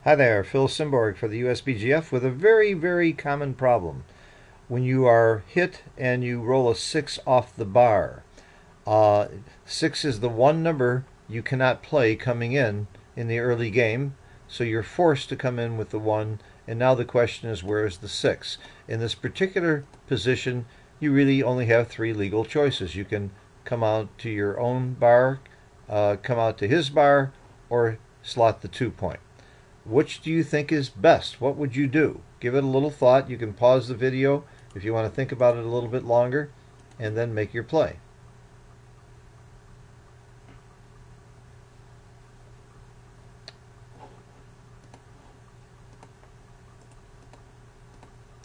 Hi there, Phil Simborg for the USBGF with a very, very common problem. When you are hit and you roll a 6 off the bar, 6 is the one number you cannot play coming in the early game, so you're forced to come in with the 1, and now the question is, where is the 6? In this particular position, you really only have 3 legal choices. You can come out to your own bar, come out to his bar, or slot the 2 point. Which do you think is best? What would you do? Give it a little thought. You can pause the video if you want to think about it a little bit longer, and then make your play.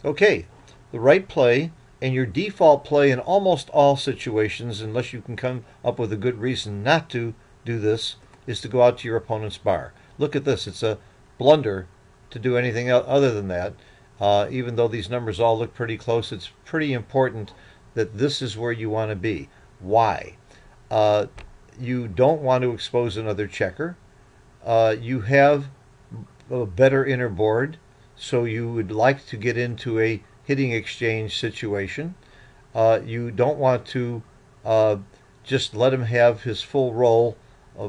Okay, the right play and your default play in almost all situations, unless you can come up with a good reason not to do this, is to go out to your opponent's bar. Look at this. It's a blunder to do anything other than that. Even though these numbers all look pretty close, it's pretty important that this is where you want to be. Why? You don't want to expose another checker. You have a better inner board, so you would like to get into a hitting exchange situation. You don't want to just let him have his full roll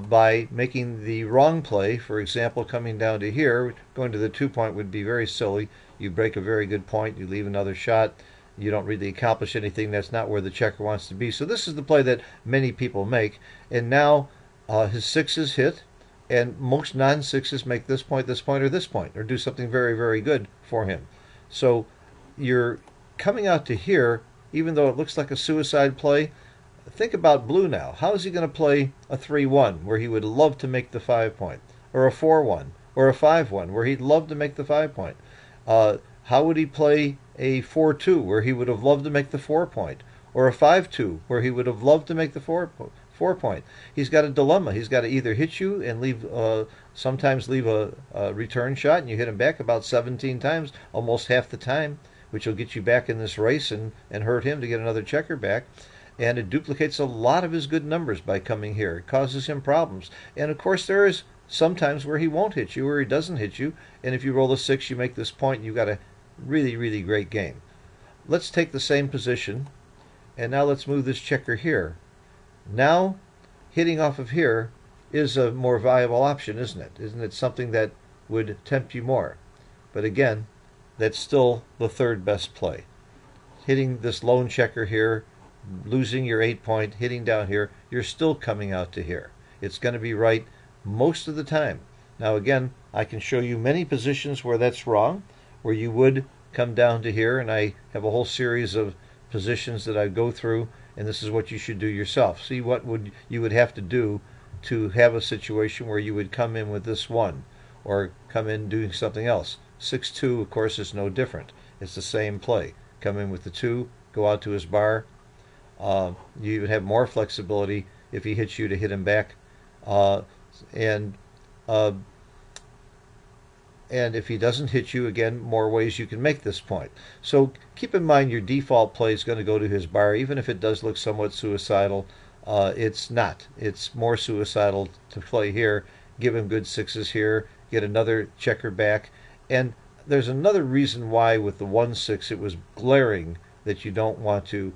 by making the wrong play. For example, coming down to here, going to the 2 point would be very silly. You break a very good point, you leave another shot, you don't really accomplish anything. That's not where the checker wants to be. So this is the play that many people make, and now his 6 is hit, and most non-6s make this point, or this point, or do something very, very good for him. So you're coming out to here, even though it looks like a suicide play. Think about blue now. How is he going to play a 3-1 where he would love to make the 5 point, or a 4-1, or a 5-1 where he'd love to make the 5 point? How would he play a 4-2 where he would have loved to make the 4 point, or a 5-2 where he would have loved to make the 4 point? He's got a dilemma. He's got to either hit you and leave, sometimes leave a return shot, and you hit him back about 17 times, almost half the time, which will get you back in this race and hurt him to get another checker back. And it duplicates a lot of his good numbers by coming here. It causes him problems. And of course, there is sometimes where he won't hit you, or he doesn't hit you. And if you roll a 6, you make this point, and you've got a really, really great game. Let's take the same position, and now let's move this checker here. Now, hitting off of here is a more viable option, isn't it? Isn't it something that would tempt you more? But again, that's still the third best play. Hitting this lone checker here, losing your 8 point, hitting down here, you're still coming out to here. It's going to be right most of the time. Now again, I can show you many positions where that's wrong, where you would come down to here, and I have a whole series of positions that I go through, and this is what you should do yourself. See what you would have to do to have a situation where you would come in with this 1, or come in doing something else. 6-2, of course, is no different. It's the same play. Come in with the 2, go out to his bar. You would have more flexibility if he hits you to hit him back, and if he doesn't hit you, again, more ways you can make this point. So keep in mind your default play is going to go to his bar, even if it does look somewhat suicidal. It's not. It's more suicidal to play here, give him good 6s here, get another checker back. And there's another reason why with the 1-6 it was glaring that you don't want to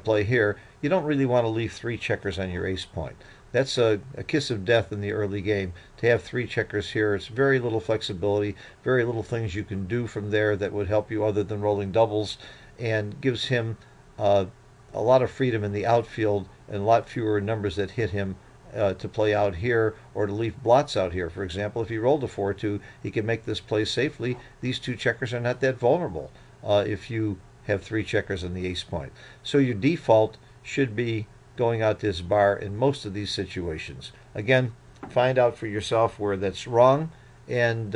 play here. You don't really want to leave 3 checkers on your ace point. That's a kiss of death in the early game. To have 3 checkers here, it's very little flexibility, very little things you can do from there that would help you other than rolling doubles, and gives him a lot of freedom in the outfield and a lot fewer numbers that hit him to play out here, or to leave blots out here. For example, if he rolled a 4-2, he can make this play safely. These 2 checkers are not that vulnerable if you have 3 checkers on the ace point. So your default should be going out to his bar in most of these situations. Again, find out for yourself where that's wrong, and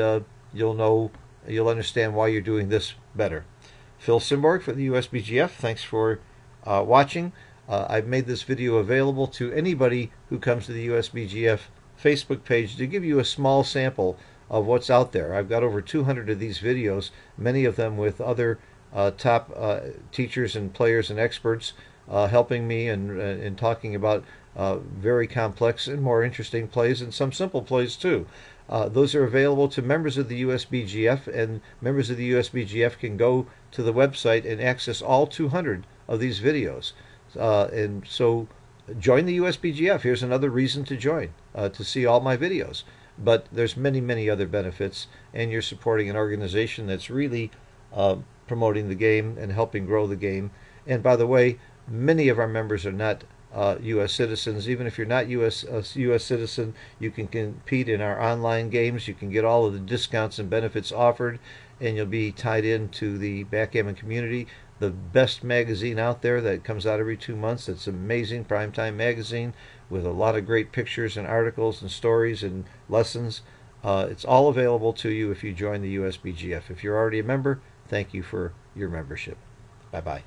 you'll understand why you're doing this better. Phil Simborg for the USBGF. Thanks for watching. I've made this video available to anybody who comes to the USBGF Facebook page to give you a small sample of what's out there. I've got over 200 of these videos, many of them with other top teachers and players and experts helping me and talking about very complex and more interesting plays, and some simple plays too. Those are available to members of the USBGF, and members of the USBGF can go to the website and access all 200 of these videos. And so join the USBGF. Here's another reason to join, to see all my videos. But there's many, many other benefits, and you're supporting an organization that's really promoting the game and helping grow the game. And by the way, many of our members are not U.S. citizens. Even if you're not U.S. citizen, you can compete in our online games. You can get all of the discounts and benefits offered, and you'll be tied into the backgammon community. The best magazine out there that comes out every 2 months. It's amazing, Primetime Magazine, with a lot of great pictures and articles and stories and lessons. It's all available to you if you join the USBGF. If you're already a member, thank you for your membership. Bye-bye.